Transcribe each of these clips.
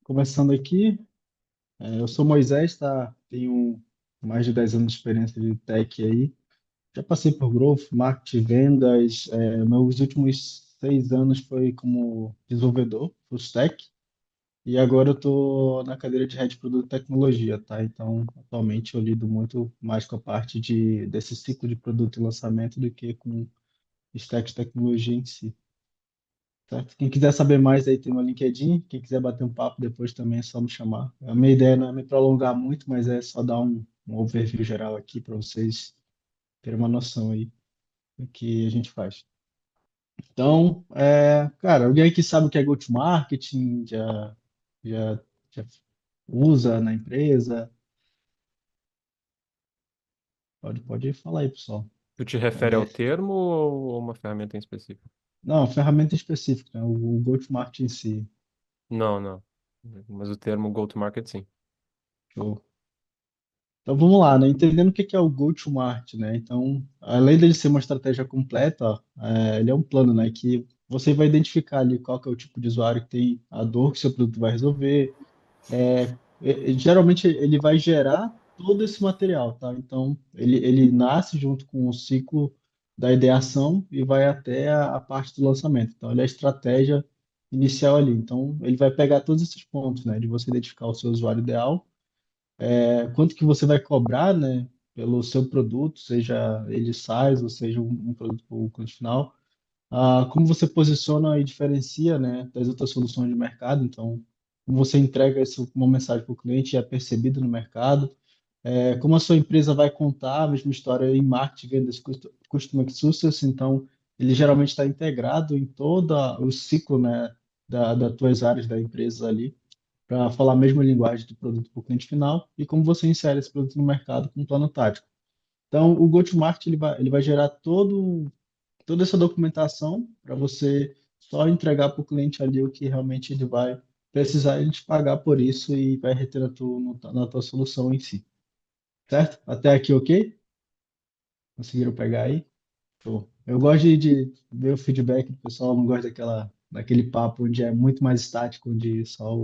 Começando aqui, eu sou Moisés, tá? Tenho mais de 10 anos de experiência de tech aí. Já passei por growth, marketing, vendas. Meus últimos 6 anos foi como desenvolvedor, full stack. E agora eu tô na cadeira de Head de Produto e Tecnologia, tá? Então, atualmente eu lido muito mais com a parte desse ciclo de produto e lançamento do que com stack de tecnologia em si. Certo? Quem quiser saber mais aí tem no LinkedIn. Quem quiser bater um papo depois também é só me chamar. A minha ideia não é me prolongar muito, mas é só dar um overview geral aqui para vocês terem uma noção aí do que a gente faz. Então, cara, alguém aqui sabe o que é go-to-marketing? Já usa na empresa? Pode falar aí, pessoal. Tu te refere ao É, termo ou uma ferramenta em específico? não, ferramenta específica, né? O go-to-marketing em si. Não, não. Mas o termo go-to-market, sim. Show. Então vamos lá, né? Entendendo o que é o go-to-market, né? Então, além dele ser uma estratégia completa, ó, ele é um plano, né? Que você vai identificar ali qual que é o tipo de usuário que tem a dor que seu produto vai resolver. Geralmente ele vai gerar todo esse material, tá? Então ele nasce junto com o ciclo da ideação e vai até a parte do lançamento. Então ele é a estratégia inicial ali. Então ele vai pegar todos esses pontos, né? De você identificar o seu usuário ideal, quanto que você vai cobrar, né, pelo seu produto, seja ele SaaS ou seja um produto para o cliente final, como você posiciona e diferencia, né, das outras soluções de mercado, então, como você entrega isso como uma mensagem para o cliente e é percebido no mercado, como a sua empresa vai contar a mesma história em marketing, vendas, customer success, então, ele geralmente está integrado em todo o ciclo, né, das tuas áreas da empresa ali para falar a mesma linguagem do produto para o cliente final e como você insere esse produto no mercado com um plano tático. Então, o go-to-market ele vai gerar toda essa documentação para você só entregar para o cliente ali o que realmente ele vai precisar e ele te pagar por isso e vai reter na tua solução em si. Certo? Até aqui, ok? Conseguiram pegar aí? Show. Eu gosto de ver o feedback do pessoal, não gosto daquele papo onde é muito mais estático, onde só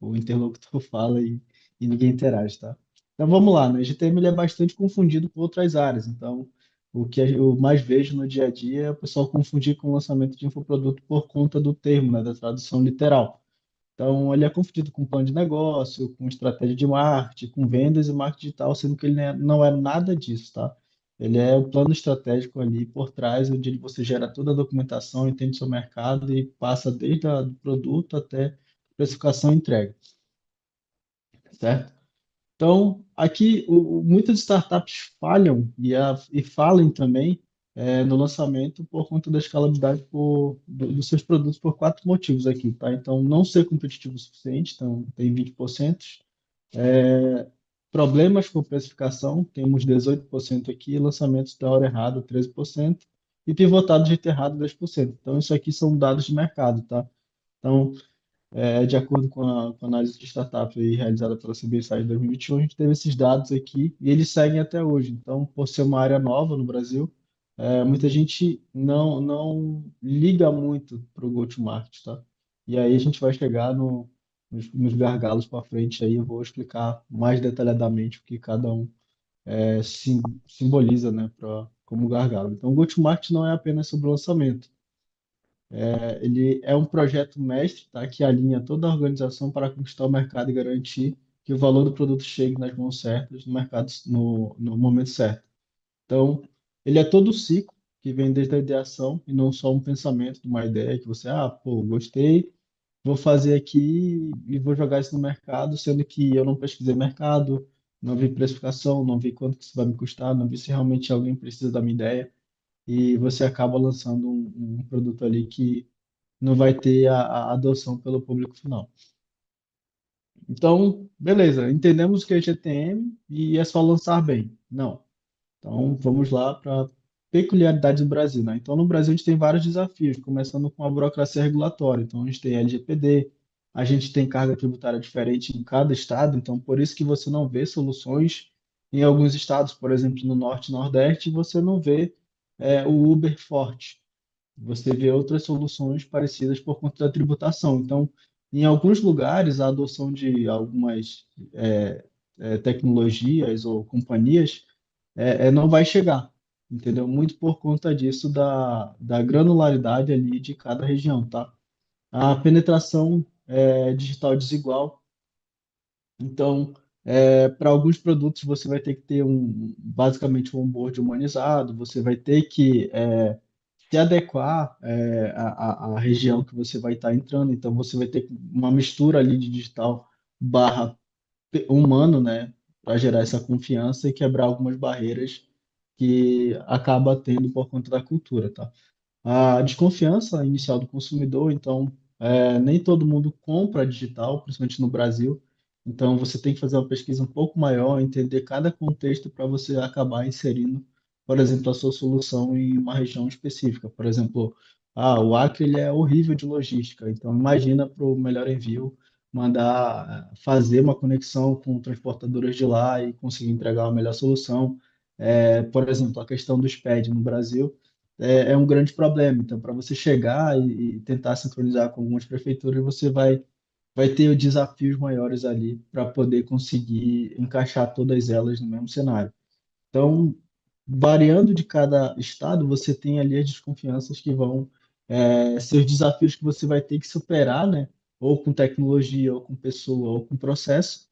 o interlocutor fala e ninguém interage, tá? Então vamos lá, né? O GTM ele é bastante confundido com outras áreas, então o que eu mais vejo no dia a dia é o pessoal confundir com o lançamento de infoproduto por conta do termo, né, da tradução literal. Então, ele é confundido com plano de negócio, com estratégia de marketing, com vendas e marketing digital, sendo que ele não é nada disso, tá? Ele é o plano estratégico ali por trás, onde você gera toda a documentação, entende seu mercado e passa desde o produto até precificação e entrega, certo? Então, aqui, muitas startups falham e falem também no lançamento por conta da escalabilidade dos seus produtos por quatro motivos aqui, tá? Então, não ser competitivo o suficiente, então tem 20%. Problemas com precificação, temos 18% aqui, lançamentos da hora errada, 13%, e pivotado de jeito errado, 10%. Então, isso aqui são dados de mercado, tá? Então, de acordo com a análise de startup aí realizada pela CBSI em 2021, a gente teve esses dados aqui e eles seguem até hoje. Então, por ser uma área nova no Brasil, muita gente não liga muito para o go-to-market, tá? E aí a gente vai chegar nos gargalos para frente aí, eu vou explicar mais detalhadamente o que cada um simboliza, né, como gargalo. Então, o go-to-market não é apenas sobre o lançamento. Ele é um projeto mestre, tá, que alinha toda a organização para conquistar o mercado e garantir que o valor do produto chegue nas mãos certas, no mercado, no momento certo. Então, ele é todo o ciclo que vem desde a ideação e não só um pensamento de uma ideia que você, pô, gostei, vou fazer aqui e vou jogar isso no mercado, sendo que eu não pesquisei mercado, não vi precificação, não vi quanto que isso vai me custar, não vi se realmente alguém precisa da minha ideia e você acaba lançando um produto ali que não vai ter a adoção pelo público final. Então, beleza, entendemos que é GTM e é só lançar bem. Não. Então, vamos lá para peculiaridades do Brasil, né? Então, no Brasil, a gente tem vários desafios, começando com a burocracia regulatória. Então, a gente tem LGPD, a gente tem carga tributária diferente em cada estado, então, por isso que você não vê soluções em alguns estados, por exemplo, no Norte e Nordeste, você não vê o Uber forte. Você vê outras soluções parecidas por conta da tributação. Então, Em alguns lugares, a adoção de algumas tecnologias ou companhias não vai chegar, entendeu? Muito por conta disso da granularidade ali de cada região, tá? A penetração digital desigual. Então, para alguns produtos você vai ter que ter basicamente um onboard humanizado, você vai ter que se adequar à região que você vai estar entrando. Então, você vai ter uma mistura ali de digital barra humano, né, para gerar essa confiança e quebrar algumas barreiras que acaba tendo por conta da cultura, tá? A desconfiança inicial do consumidor, então, nem todo mundo compra digital, principalmente no Brasil. Então, você tem que fazer uma pesquisa um pouco maior, entender cada contexto para você acabar inserindo, por exemplo, a sua solução em uma região específica. Por exemplo, o Acre ele é horrível de logística, então imagina para o Melhor Envio mandar fazer uma conexão com transportadoras de lá e conseguir entregar uma melhor solução. Por exemplo, a questão do SPED no Brasil é um grande problema. Então, para você chegar e tentar sincronizar com algumas prefeituras, você vai ter desafios maiores ali para poder conseguir encaixar todas elas no mesmo cenário. Então, variando de cada estado, você tem ali as desconfianças que vão ser os desafios que você vai ter que superar, né? Ou com tecnologia, ou com pessoa, ou com processo,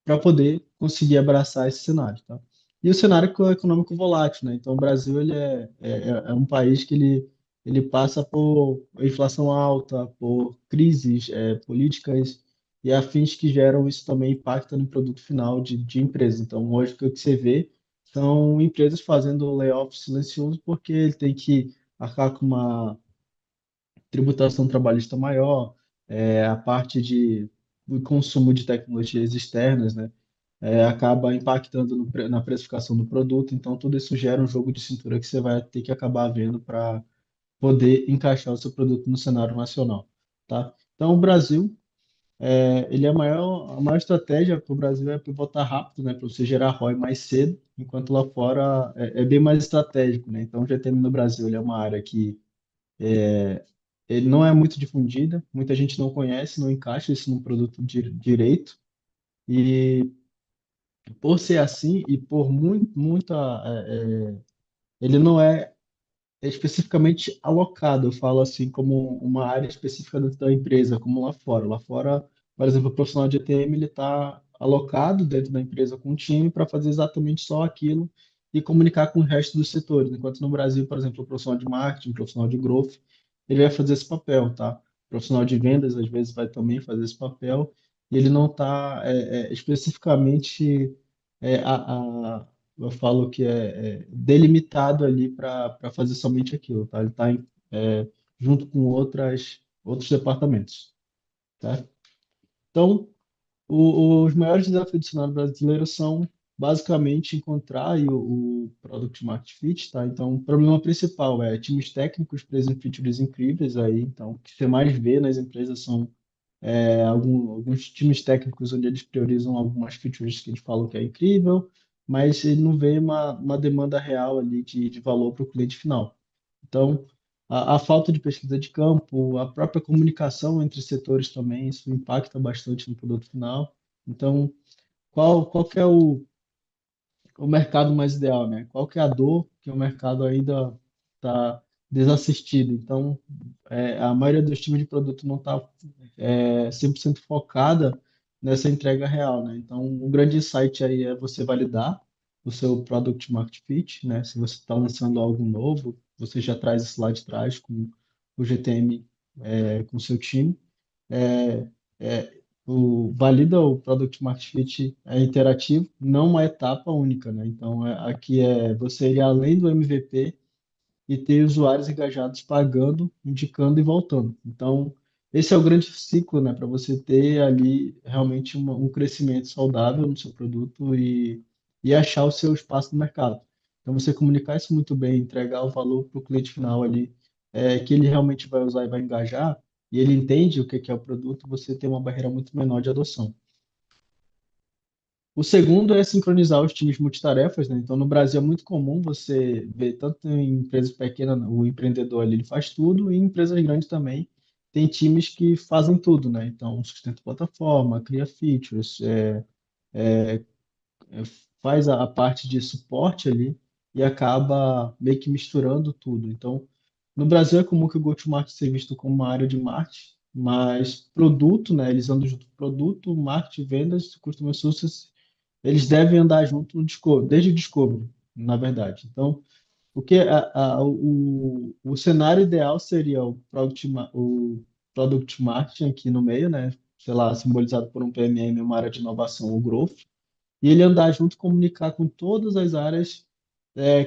para poder conseguir abraçar esse cenário, tá? E o cenário econômico volátil, né? Então, o Brasil ele é um país que ele passa por inflação alta, por crises políticas e afins que geram isso também impacta no produto final de empresas. Então, hoje o que você vê são empresas fazendo layoff silencioso porque ele tem que arcar com uma tributação trabalhista maior, a parte do consumo de tecnologias externas, né? Acaba impactando na precificação do produto. Então, tudo isso gera um jogo de cintura que você vai ter que acabar vendo para poder encaixar o seu produto no cenário nacional, tá? Então, o Brasil, ele é a maior estratégia para o Brasil é pivotar rápido, né? Para você gerar ROI mais cedo, enquanto lá fora é bem mais estratégico, né? Então, o GTM no Brasil, ele é uma área que ele não é muito difundida, muita gente não conhece, não encaixa isso num produto direito. E por ser assim e por muita, ele não é especificamente alocado, eu falo assim, como uma área específica dentro da empresa, como lá fora. Lá fora, por exemplo, o profissional de ETM, ele está alocado dentro da empresa com um time para fazer exatamente só aquilo e comunicar com o resto dos setores. Enquanto no Brasil, por exemplo, o profissional de marketing, o profissional de growth, ele vai fazer esse papel, tá? O profissional de vendas, às vezes, vai também fazer esse papel e ele não está especificamente é, a, a- eu falo que é delimitado ali para fazer somente aquilo, tá? Ele está junto com outros departamentos, tá? Então, os maiores desafios do cenário brasileiro são basicamente encontrar aí o Product Market Fit, tá? Então, o problema principal é times técnicos presos em features incríveis aí, então, o que você mais vê nas empresas são alguns times técnicos onde eles priorizam algumas features que eles falam que é incrível, mas ele não vê uma demanda real ali de valor para o cliente final. Então, a falta de pesquisa de campo, a própria comunicação entre setores também, isso impacta bastante no produto final. Então, qual que é o mercado mais ideal, né? Qual que é a dor que o mercado ainda está desassistido? Então, a maioria dos times de produto não está 100% focada nessa entrega real, né? Então, um grande insight aí é você validar o seu Product Market Fit, né? Se você está lançando algo novo, você já traz isso lá de trás com o GTM, com o seu time. É, valida o Product Market Fit é interativo, não uma etapa única, né? Então, aqui você ir além do MVP e ter usuários engajados pagando, indicando e voltando. Então, esse é o grande ciclo, né, para você ter ali realmente um crescimento saudável no seu produto e achar o seu espaço no mercado. Então, você comunicar isso muito bem, entregar o valor para o cliente final ali, que ele realmente vai usar e vai engajar, e ele entende o que que é o produto, você tem uma barreira muito menor de adoção. O segundo é sincronizar os times multitarefas, né? Então, no Brasil é muito comum você ver, tanto em empresas pequenas, o empreendedor ali ele faz tudo, e em empresas grandes também, tem times que fazem tudo, né? Então, sustenta a plataforma, cria features, é, faz a parte de suporte ali e acaba meio que misturando tudo. Então, no Brasil é comum que o go-to-market seja visto como uma área de marketing, mas produto, né? Eles andam junto. Produto, marketing, vendas, customer success, eles devem andar junto no discovery, desde o discovery, na verdade. Então, o cenário ideal seria o product marketing aqui no meio, né? Sei lá, simbolizado por um PMM, uma área de inovação ou growth, e ele andar junto, comunicar com todas as áreas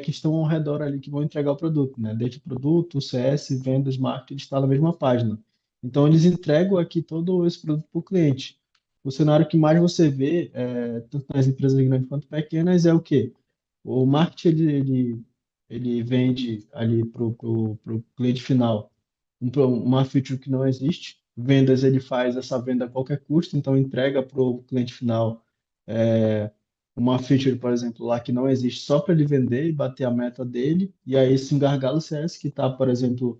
que estão ao redor ali que vão entregar o produto, né? Desde produto, CS, vendas, marketing, está na mesma página. Então eles entregam aqui todo esse produto para o cliente. O cenário que mais você vê, tanto nas empresas grandes quanto pequenas, é o quê? O marketing ele vende ali para o cliente final uma feature que não existe. Vendas ele faz essa venda a qualquer custo, então entrega para o cliente final é, uma feature, por exemplo, lá que não existe só para ele vender e bater a meta dele. E aí esse gargalo CS que está, por exemplo,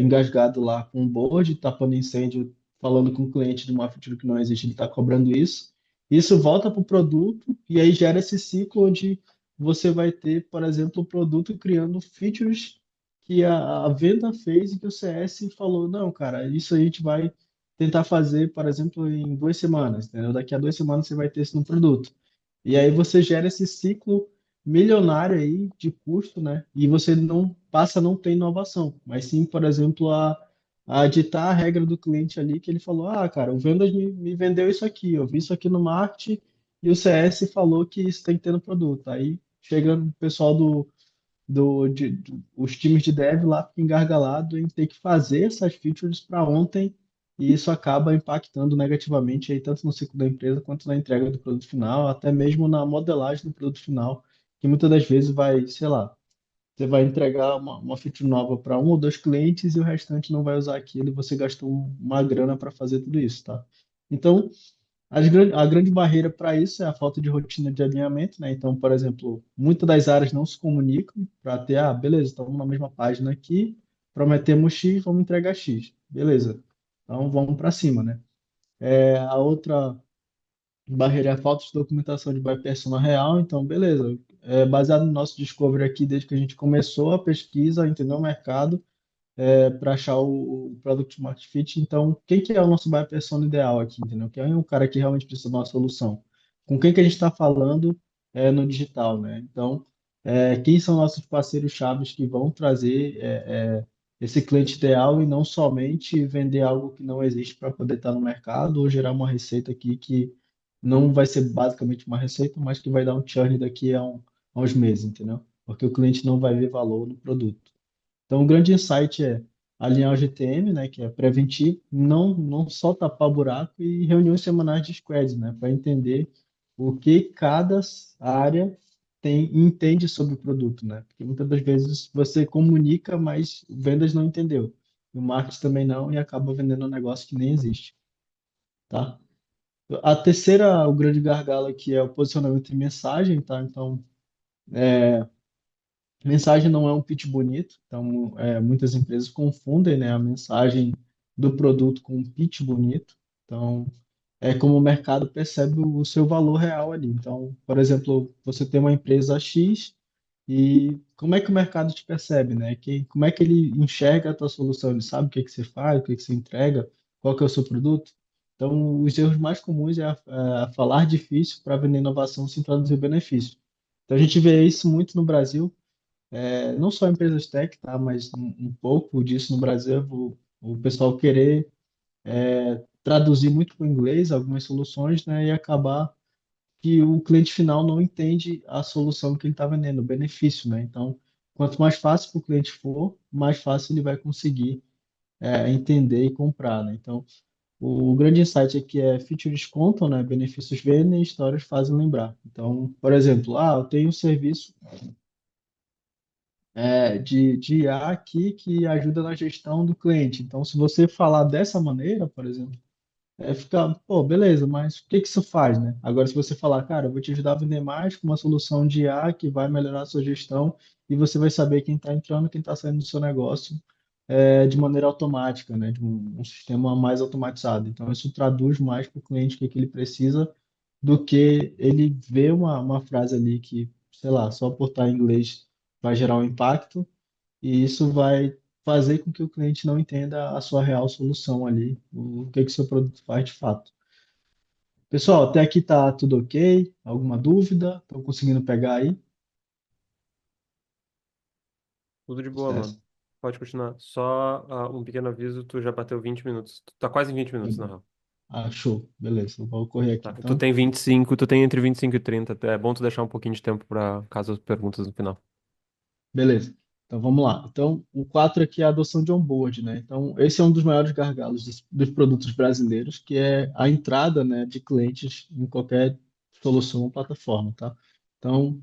engasgado lá com o board, tapando incêndio, falando com o cliente de uma feature que não existe, ele está cobrando isso. Isso volta para o produto e aí gera esse ciclo onde você vai ter, por exemplo, o produto criando features que a venda fez e que o CS falou, não, cara, isso a gente vai tentar fazer, por exemplo, em 2 semanas, entendeu? Daqui a 2 semanas você vai ter isso no produto. E aí você gera esse ciclo milionário aí de custo, né? E você não passa a não ter inovação, mas sim, por exemplo, a ditar a regra do cliente ali, que ele falou, ah, cara, o vendas me vendeu isso aqui, eu vi isso aqui no marketing e o CS falou que isso tem que ter no produto. Aí chega o pessoal os times de dev lá ficam engargalados em ter que fazer essas features para ontem, e isso acaba impactando negativamente aí, tanto no ciclo da empresa quanto na entrega do produto final, até mesmo na modelagem do produto final, que muitas das vezes vai, sei lá, você vai entregar uma feature nova para um ou dois clientes e o restante não vai usar aquilo e você gastou uma grana para fazer tudo isso, tá? Então, a grande barreira para isso é a falta de rotina de alinhamento, né? Então, por exemplo, muitas das áreas não se comunicam para ter, beleza, estamos na mesma página aqui, prometemos X, vamos entregar X. Beleza. Então, vamos para cima, né? A outra barreira é a falta de documentação de buyer persona real, então, beleza. Baseado no nosso discovery aqui, desde que a gente começou a pesquisa, entender o mercado, para achar o Product Market Fit. Então, quem que é o nosso buyer persona ideal aqui, entendeu? Quem é o cara que realmente precisa da nossa solução? Com quem que a gente está falando no digital, né? Então, quem são nossos parceiros chaves que vão trazer esse cliente ideal e não somente vender algo que não existe para poder estar no mercado ou gerar uma receita aqui que não vai ser basicamente uma receita, mas que vai dar um churn daqui a uns meses, entendeu? Porque o cliente não vai ver valor no produto. Então, o grande insight é alinhar o GTM, né, que é preventivo, não só tapar buraco e reuniões semanais de squads, né, para entender o que cada área entende sobre o produto, né? Porque muitas das vezes você comunica, mas vendas não entendeu. O marketing também não e acaba vendendo um negócio que nem existe, tá? A terceira, o grande gargalo aqui é o posicionamento em mensagem, tá? Então, mensagem não é um pitch bonito, então muitas empresas confundem, né, a mensagem do produto com um pitch bonito. Então, é como o mercado percebe o seu valor real ali. Então, por exemplo, você tem uma empresa X e como é que o mercado te percebe, né? Como é que ele enxerga a tua solução? Ele sabe o que que você faz, o que que você entrega, qual que é o seu produto? Então, os erros mais comuns é falar difícil para vender inovação sem traduzir benefício. Então, a gente vê isso muito no Brasil, não só empresas tech, tá? Mas um pouco disso no Brasil, é o pessoal querer traduzir muito para o inglês algumas soluções, né? E acabar que o cliente final não entende a solução que ele está vendendo, o benefício, né? Então, quanto mais fácil para o cliente for, mais fácil ele vai conseguir entender e comprar, né? Então, o grande insight aqui é features contam, né? Benefícios vendem, histórias fazem lembrar. Então, por exemplo, eu tenho um serviço de IA aqui que ajuda na gestão do cliente. Então, se você falar dessa maneira, por exemplo, fica, pô, beleza, mas o que que isso faz, né? Agora, se você falar, cara, eu vou te ajudar a vender mais com uma solução de IA que vai melhorar a sua gestão e você vai saber quem está entrando, quem está saindo do seu negócio, de maneira automática, né, de um sistema mais automatizado. Então, isso traduz mais para o cliente o que ele precisa do que ele ver uma frase ali que, sei lá, só por estar em inglês vai gerar um impacto e isso vai fazer com que o cliente não entenda a sua real solução ali, o que seu produto faz de fato. Pessoal, até aqui tá tudo ok? Alguma dúvida? Estão conseguindo pegar aí? Tudo de boa, Sucesso. mano. Pode continuar. Só um pequeno aviso, tu já bateu 20 minutos. Tu tá quase em 20 minutos, na real. Ah, show. Beleza, eu vou correr aqui Tá. Tu então. tem 25, tu tem entre 25 e 30. É bom tu deixar um pouquinho de tempo para caso as perguntas no final. Beleza. Então vamos lá. Então, o 4 aqui é a adoção de onboard, né? Então, esse é um dos maiores gargalos dos produtos brasileiros, que é a entrada, né, de clientes em qualquer solução ou plataforma, tá? Então,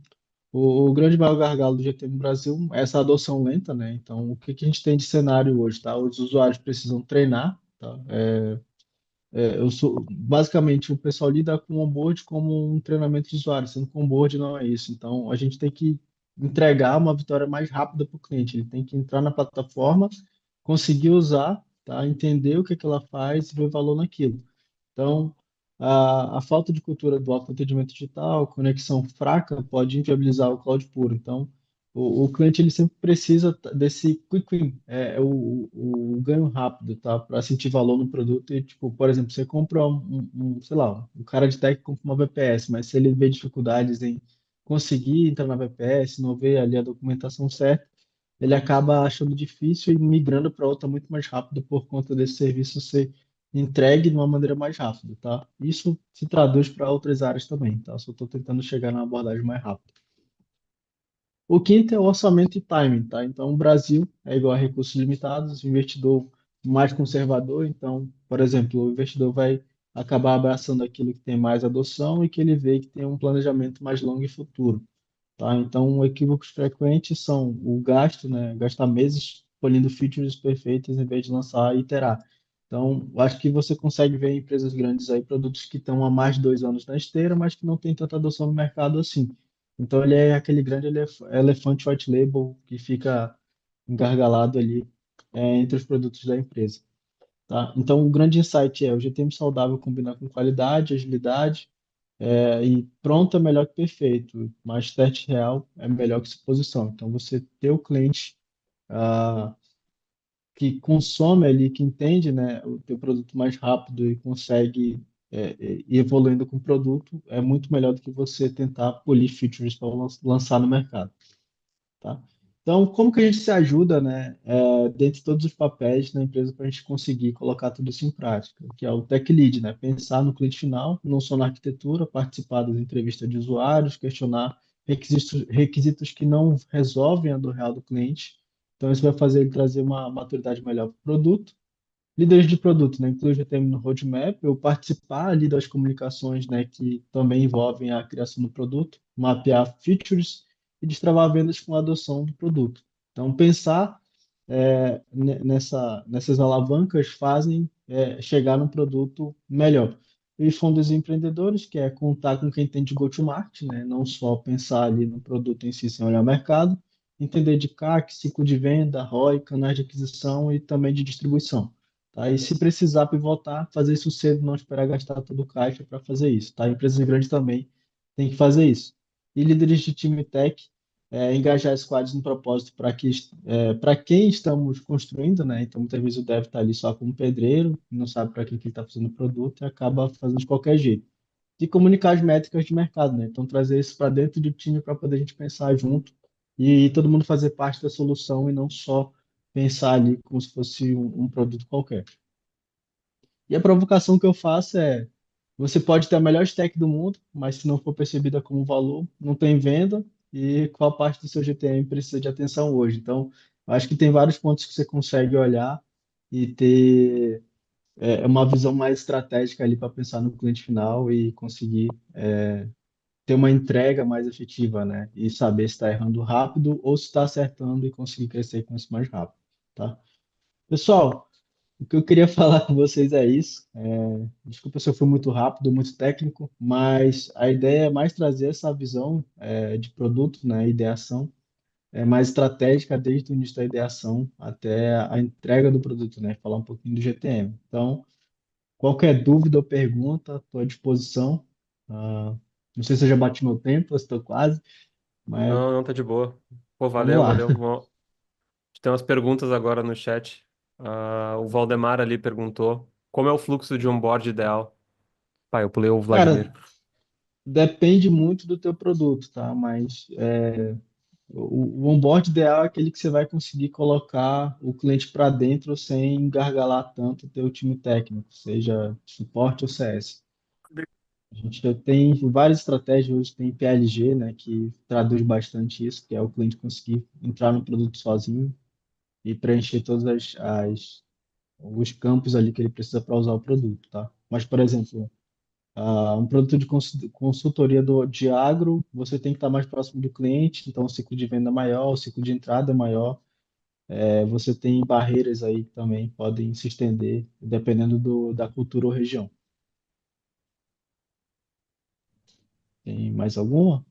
o grande maior gargalo do GT no Brasil é essa adoção lenta, né? Então, o que que a gente tem de cenário hoje, tá? Os usuários precisam treinar, tá? Eu sou basicamente o pessoal lida com o onboard como um treinamento de usuário, sendo que o onboard não é isso. Então a gente tem que entregar uma vitória mais rápida para o cliente. Ele tem que entrar na plataforma, conseguir usar, tá? Entender o que que ela faz e ver valor naquilo. Então, a falta de cultura do autoatendimento digital, conexão fraca, pode inviabilizar o cloud puro. Então, o cliente ele sempre precisa desse quick win, o ganho rápido, tá? Para sentir valor no produto. E, tipo, por exemplo, você compra sei lá, um cara de tech compra uma VPS, mas se ele vê dificuldades em conseguir entrar na VPS, não vê ali a documentação certa, ele acaba achando difícil e migrando para outra muito mais rápido por conta desse serviço ser entregue de uma maneira mais rápida, tá? Isso se traduz para outras áreas também, tá? Só estou tentando chegar numa abordagem mais rápida. O quinto é o orçamento e timing, tá? Então, o Brasil é igual a recursos limitados, o investidor mais conservador, então, por exemplo, o investidor vai acabar abraçando aquilo que tem mais adoção e que ele vê que tem um planejamento mais longo e futuro. Tá? Então, equívocos frequentes são o gasto, né? Gastar meses polindo features perfeitas em vez de lançar e iterar. Então, eu acho que você consegue ver em empresas grandes aí produtos que estão há mais de 2 anos na esteira, mas que não tem tanta adoção no mercado assim. Então, ele é aquele grande elefante white label que fica engargalado ali entre os produtos da empresa. Tá? Então, o grande insight é o GTM saudável combina com qualidade, agilidade, e pronto é melhor que perfeito, mas teste real é melhor que suposição. Então, você ter o cliente ah, que consome ali, que entende, né, o teu produto mais rápido e consegue ir evoluindo com o produto, é muito melhor do que você tentar polir features para lançar no mercado, tá? Então, como que a gente se ajuda, né, dentre todos os papéis na empresa para a gente conseguir colocar tudo isso em prática? Que é o Tech Lead, né? Pensar no cliente final, não só na arquitetura, participar das entrevistas de usuários, questionar requisitos que não resolvem a dor real do cliente. Então, isso vai fazer ele trazer uma maturidade melhor para o produto. Líderes de produto, né? Incluir o GTM no roadmap, eu participar ali das comunicações, né, que também envolvem a criação do produto, mapear features e destravar vendas com a adoção do produto. Então, pensar nessas alavancas fazem chegar num produto melhor. E fundos empreendedores, que é contar com quem tem de go-to-market, né? Não só pensar ali no produto em si sem olhar o mercado, entender de CAC, ciclo de venda, ROI, canais de aquisição e também de distribuição. Tá? E se precisar pivotar, fazer isso cedo, não esperar gastar todo o caixa para fazer isso. Tá? Empresas grandes também têm que fazer isso. E líderes de time tech, engajar squads no propósito para quem estamos construindo, né? Então, muitas vezes o dev está ali só como pedreiro, não sabe para que ele está fazendo o produto e acaba fazendo de qualquer jeito. E comunicar as métricas de mercado, né? Então, trazer isso para dentro do time para poder a gente pensar junto e todo mundo fazer parte da solução e não só pensar ali como se fosse um produto qualquer. E a provocação que eu faço é: você pode ter a melhor stack do mundo, mas se não for percebida como valor, não tem venda. E qual parte do seu GTM precisa de atenção hoje? Então, eu acho que tem vários pontos que você consegue olhar e ter uma visão mais estratégica ali para pensar no cliente final e conseguir ter uma entrega mais efetiva, né? E saber se está errando rápido ou se está acertando e conseguir crescer com isso mais rápido, tá? Pessoal, o que eu queria falar com vocês é isso. Desculpa se eu fui muito rápido, muito técnico, mas a ideia é mais trazer essa visão de produto, né, ideação, é mais estratégica desde o início da ideação até a entrega do produto, né? Falar um pouquinho do GTM. Então, qualquer dúvida ou pergunta, estou à disposição. Ah, não sei se eu já bati meu tempo, eu estou quase, mas Não, não, tá de boa. Pô, vamos valeu, lá. valeu. Tem umas perguntas agora no chat. O Valdemar ali perguntou: como é o fluxo de um board ideal? Pai, eu pulei o Vladimir. Cara, depende muito do teu produto, tá? Mas o onboard ideal é aquele que você vai conseguir colocar o cliente para dentro sem engargalar tanto o teu time técnico, seja suporte ou CS. A gente já tem várias estratégias, hoje tem PLG, né, que traduz bastante isso, que é o cliente conseguir entrar no produto sozinho e preencher todos os campos ali que ele precisa para usar o produto, tá? Mas, por exemplo, um produto de consultoria de agro, você tem que estar mais próximo do cliente, então o ciclo de venda é maior, o ciclo de entrada é maior. Você tem barreiras aí que também podem se estender, dependendo da cultura ou região. Tem mais alguma?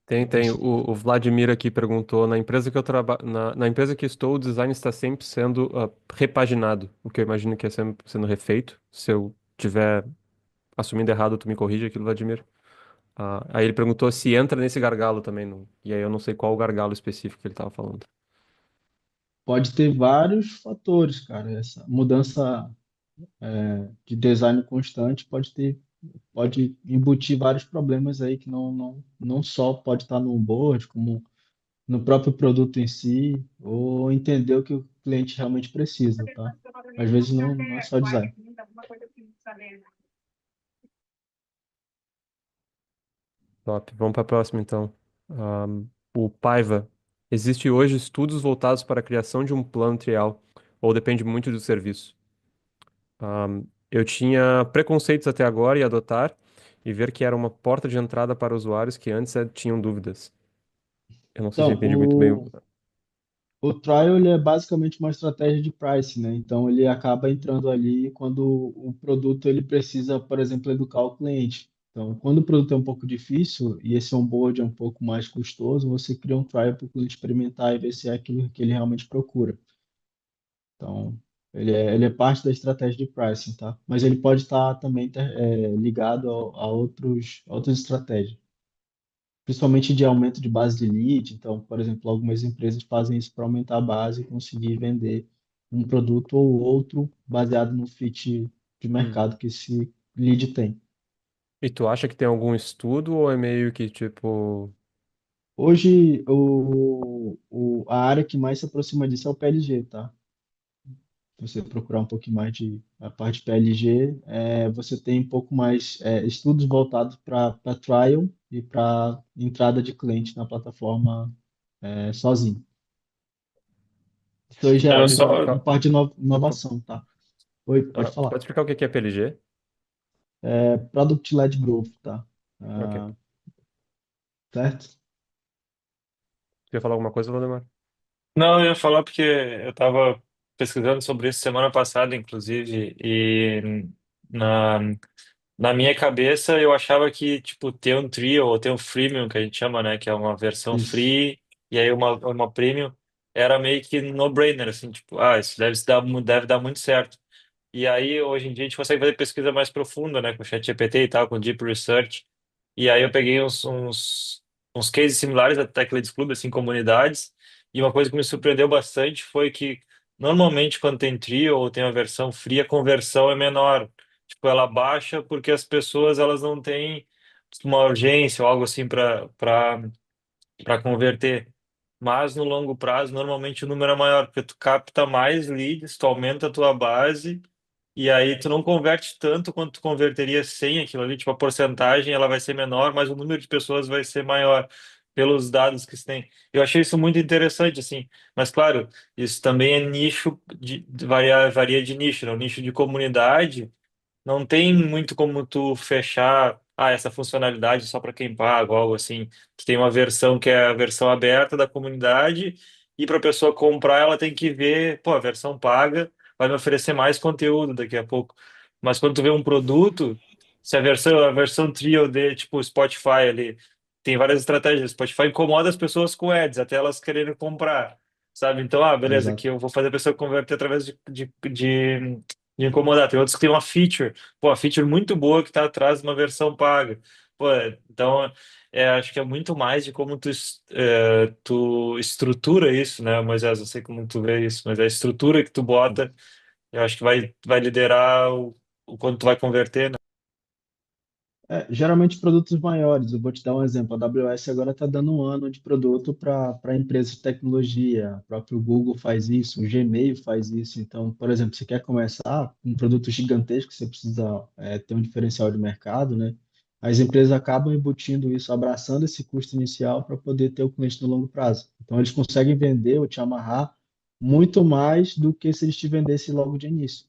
Tem. O Vladimir aqui perguntou: na empresa que eu trabalho, na empresa que estou, o design está sempre sendo repaginado, o que eu imagino que é sempre sendo refeito. Se eu tiver assumindo errado, tu me corrige aqui, Vladimir. Aí ele perguntou se entra nesse gargalo também, e aí eu não sei qual o gargalo específico que ele estava falando. Pode ter vários fatores, cara. Essa mudança de design constante pode embutir vários problemas aí que não só pode estar no onboard, como no próprio produto em si, ou entender o que o cliente realmente precisa, tá? Às vezes não é só design. Top. Vamos para a próxima, então. O Paiva. Existe hoje estudos voltados para a criação de um plano trial, ou depende muito do serviço? Eu tinha preconceitos até agora e adotar, e ver que era uma porta de entrada para usuários que antes tinham dúvidas. Eu não sei se eu Então, entendi muito bem. o trial ele é basicamente uma estratégia de price, né? Então ele acaba entrando ali quando o produto ele precisa, por exemplo, educar o cliente. Então, quando o produto é um pouco difícil e esse onboard é um pouco mais custoso, você cria um trial para o cliente experimentar e ver se é aquilo que ele realmente procura. Então, ele é parte da estratégia de pricing, tá? Mas ele pode estar também ligado a outras estratégias, principalmente de aumento de base de lead. Então, por exemplo, algumas empresas fazem isso para aumentar a base e conseguir vender um produto ou outro baseado no fit de Hum. mercado que esse lead tem. E tu acha que tem algum estudo ou é meio que tipo. Hoje, a área que mais se aproxima disso é o PLG, tá? Se você procurar um pouquinho mais de a parte PLG, você tem um pouco mais estudos voltados para trial e para entrada de cliente na plataforma sozinho. Isso aí já Tu é Eu pode só, uma explicar? parte de Pode falar. inovação, tá? Oi, pode Tu falar. pode explicar o que que é PLG? Product-led growth, tá? Ok. Ah, certo? Tu ia falar alguma coisa, Valdemar? não, eu ia falar porque eu estava pesquisando sobre isso semana passada, inclusive, e na, na minha cabeça eu achava que, tipo, ter um Trio ou ter um Freemium, que a gente chama, né, que é uma versão Isso. free e aí uma Premium, era meio que no-brainer, assim, tipo, isso deve dar muito certo. E aí, hoje em dia, a gente consegue fazer pesquisa mais profunda, né, com o ChatGPT e tal, com Deep Research. E aí eu peguei uns cases similares da Tech Leads Club, assim, comunidades. E uma coisa que me surpreendeu bastante foi que, normalmente, quando tem trio ou tem a versão free, a conversão é menor. Tipo, ela baixa porque as pessoas, elas não têm uma urgência ou algo assim para converter. Mas no longo prazo, normalmente o número é maior, porque tu capta mais leads, tu aumenta a tua base, e aí tu não converte tanto quanto tu converteria sem aquilo ali. Tipo, a porcentagem ela vai ser menor, mas o número de pessoas vai ser maior pelos dados que se tem. Eu achei isso muito interessante, assim. Mas claro, isso também é nicho, varia de nicho, né? O nicho de comunidade. Não tem muito como tu fechar, essa funcionalidade só para quem paga, ou algo assim. Tu tem uma versão que é a versão aberta da comunidade, e para a pessoa comprar, ela tem que ver, pô, a versão paga vai me oferecer mais conteúdo daqui a pouco. Mas quando tu vê um produto, se a versão Trio de tipo Spotify ali tem várias estratégias. Spotify incomoda as pessoas com ads, até elas quererem comprar, sabe? Então, beleza, aqui Exato. eu vou fazer a pessoa converter através de incomodar. Tem outros que tem uma feature, pô, a feature muito boa que está atrás de uma versão paga. Pô, então, acho que é muito mais de como tu estrutura isso, né, Moisés? Eu sei como tu vê isso, mas a estrutura que tu bota, eu acho que vai liderar o quanto tu vai converter, né? Geralmente produtos maiores. Eu vou te dar um exemplo. A AWS agora está dando um ano de produto para empresas de tecnologia. O próprio Google faz isso, o Gmail faz isso. Então, por exemplo, você quer começar com um produto gigantesco, você precisa ter um diferencial de mercado, né? As empresas acabam embutindo isso, abraçando esse custo inicial para poder ter o cliente no longo prazo. Então, eles conseguem vender ou te amarrar muito mais do que se eles te vendessem logo de início,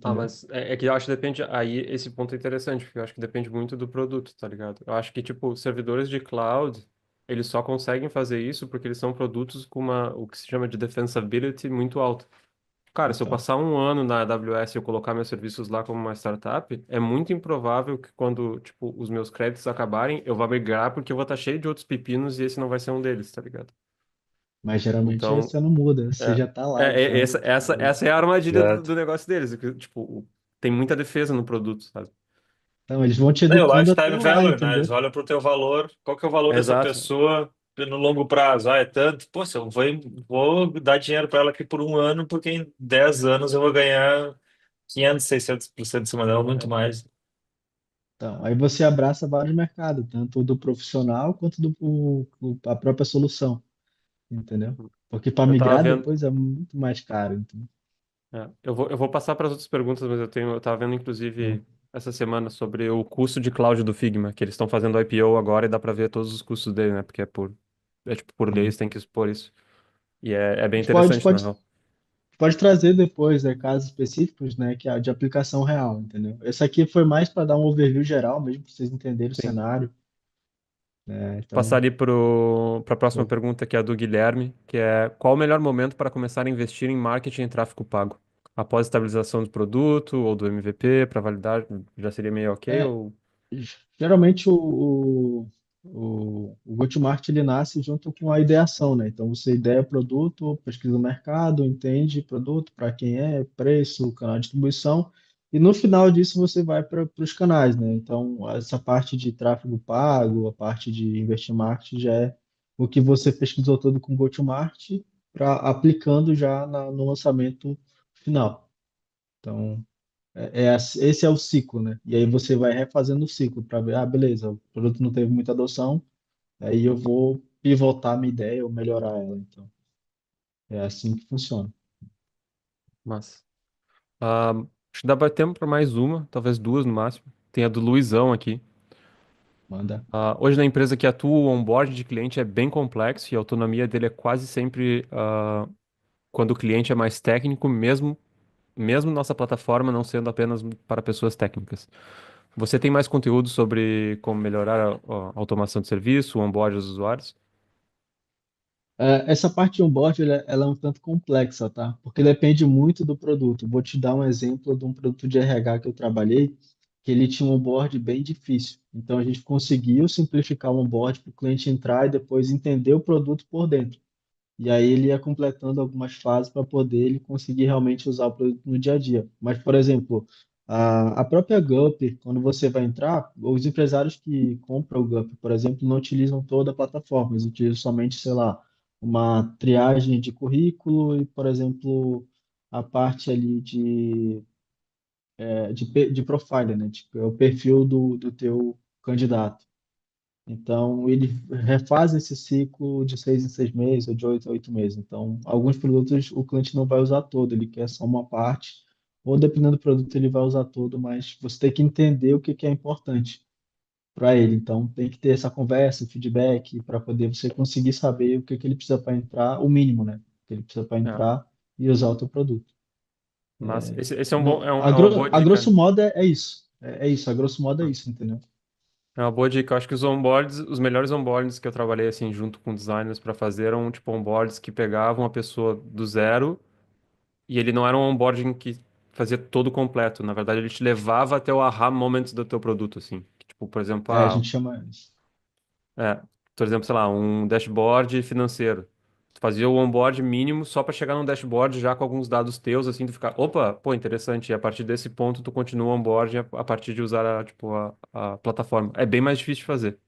Ah, entendeu? mas é que eu acho que depende. Aí esse ponto é interessante, porque eu acho que depende muito do produto, tá ligado? Eu acho que, tipo, servidores de cloud, eles só conseguem fazer isso porque eles são produtos com o que se chama de defensibility muito alta. Cara, se eu Então. passar um ano na AWS e eu colocar meus serviços lá como uma startup, é muito improvável que quando, tipo, os meus créditos acabarem, eu vá migrar porque eu vou estar cheio de outros pepinos e esse não vai ser um deles, tá ligado? Mas geralmente Então, você não muda, você é, já está lá, essa, então, essa, tipo, essa é a armadilha do Exato. negócio deles, que, tipo, tem muita defesa no produto, sabe? então eles vão te Daí o educando até lifetime lá, value, né? entendeu? Eles olham para o teu valor, qual que é o valor dessa Exato. pessoa no longo prazo? Ah, é tanto? Pô, se eu vou dar dinheiro para ela aqui por um ano, porque em 10 anos eu vou ganhar 500, 600% semanal, muito É. mais. Então, aí você abraça vários mercados, tanto do profissional quanto a própria solução, entendeu? Porque para Eu tava migrar vendo. depois é muito mais caro. Então, Eu vou passar para as outras perguntas, mas eu tava vendo, tá. inclusive, essa semana sobre o custo de cloud do Figma, que eles estão fazendo IPO agora e dá para ver todos os custos dele, né? Porque tipo, por lei eles Uhum. têm que expor isso. E é A bem gente pode, interessante, na pode, real. pode trazer depois, casos específicos, né, que é de aplicação real, entendeu? Esse aqui foi mais para dar um overview geral, mesmo para vocês entenderem o Sim. cenário, né? Passar Então, ali para a próxima show. pergunta, que é a do Guilherme, que é qual o melhor momento para começar a investir em marketing e tráfego pago? Após a estabilização do produto ou do MVP, para validar, já seria meio ok É, ou... Geralmente o go-to-market ele nasce junto com a ideação, né? Então você ideia produto, pesquisa o mercado, entende produto, para quem é, preço, canal de distribuição, e no final disso você vai para os canais, né? Então essa parte de tráfego pago, a parte de investir em marketing já é o que você pesquisou todo com go-to-market para aplicando já no lançamento final. Então esse é o ciclo, né? E aí você vai refazendo o ciclo para ver, beleza, o produto não teve muita adoção, aí eu vou pivotar minha ideia ou melhorar ela. Então, é assim que funciona. Mas... acho que dá para tempo para mais uma, talvez duas no máximo. Tem a do Luizão aqui. Manda. Hoje na empresa que atua, o onboard de cliente é bem complexo e a autonomia dele é quase sempre quando o cliente é mais técnico, mesmo nossa plataforma não sendo apenas para pessoas técnicas. Você tem mais conteúdo sobre como melhorar a automação de serviço, o onboard dos usuários? Essa parte de onboard ela é um tanto complexa, tá? Porque depende muito do produto. Vou te dar um exemplo de um produto de RH que eu trabalhei, que ele tinha um onboard bem difícil. Então a gente conseguiu simplificar o onboard para o cliente entrar e depois entender o produto por dentro. E aí ele ia completando algumas fases para poder ele conseguir realmente usar o produto no dia a dia. Mas, por exemplo, a própria Gup, quando você vai entrar, os empresários que compram o Gup, por exemplo, não utilizam toda a plataforma, eles utilizam somente, sei lá, uma triagem de currículo e, por exemplo, a parte ali de profile, né? Tipo, é o perfil do teu candidato. Então, ele refaz esse ciclo de 6 em 6 meses ou de 8 em 8 meses. Então, alguns produtos o cliente não vai usar todo, ele quer só uma parte, ou dependendo do produto, ele vai usar todo, mas você tem que entender o que que é importante para ele. Então, tem que ter essa conversa, feedback, para poder você conseguir saber o que que ele precisa para entrar, o mínimo, né? Que ele precisa para É, entrar e usar o teu produto. mas esse é um bom, No, é uma boa a dica, grosso né? modo é isso. É isso, a grosso modo é isso, entendeu? É uma boa dica. Eu acho que os onboards, os melhores onboards que eu trabalhei assim junto com designers para fazer eram tipo onboards que pegavam a pessoa do zero e ele não era um onboarding que fazia todo completo. Na verdade, ele te levava até o aha moments do teu produto assim. Que, tipo, por exemplo, A gente chama isso. É, por exemplo, sei lá, um dashboard financeiro. Tu fazia o onboard mínimo só para chegar num dashboard já com alguns dados teus, assim, tu ficar, opa, pô, interessante. E a partir desse ponto tu continua o onboard a partir de usar tipo, a plataforma. É bem mais difícil de fazer,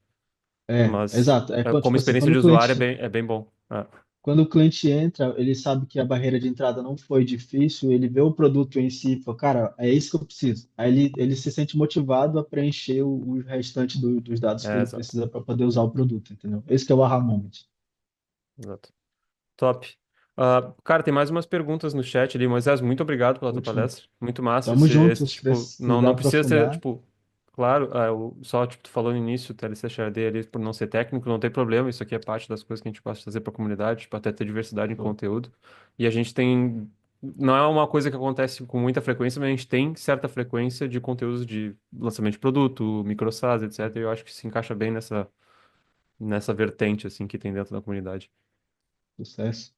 mas Exato. como Tipo assim, experiência de usuário é bem bom. É, quando o cliente entra, ele sabe que a barreira de entrada não foi difícil, ele vê o produto em si e fala, cara, é isso que eu preciso. Aí ele se sente motivado a preencher o restante dos dados que ele exato, precisa para poder usar o produto, entendeu? Esse que é o aha moment. exato. Top. Cara, tem mais umas perguntas no chat ali. Moisés, muito obrigado pela tua Ótimo. palestra. Muito massa. Tamo junto, se Tipo, precisar não precisa ser, aprofundar, tipo, claro, só, tipo, tu falou no início, o TLC XRD ali, por não ser técnico, não tem problema. Isso aqui é parte das coisas que a gente gosta de fazer pra comunidade, tipo, até ter diversidade em show. conteúdo. E a gente tem, não é uma coisa que acontece com muita frequência, mas a gente tem certa frequência de conteúdos de lançamento de produto, micro SaaS, etc. E eu acho que se encaixa bem nessa vertente, assim, que tem dentro da comunidade. Sucesso.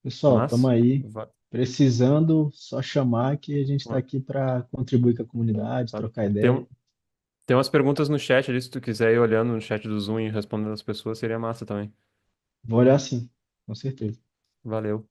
Pessoal, tamo Mas, aí. Precisando, só chamar que a gente está va- aqui para contribuir com a comunidade, Sabe? trocar Tem, ideia. tem umas perguntas no chat ali, se tu quiser ir olhando no chat do Zoom e respondendo as pessoas, seria massa também. Vou olhar sim, com certeza. Valeu.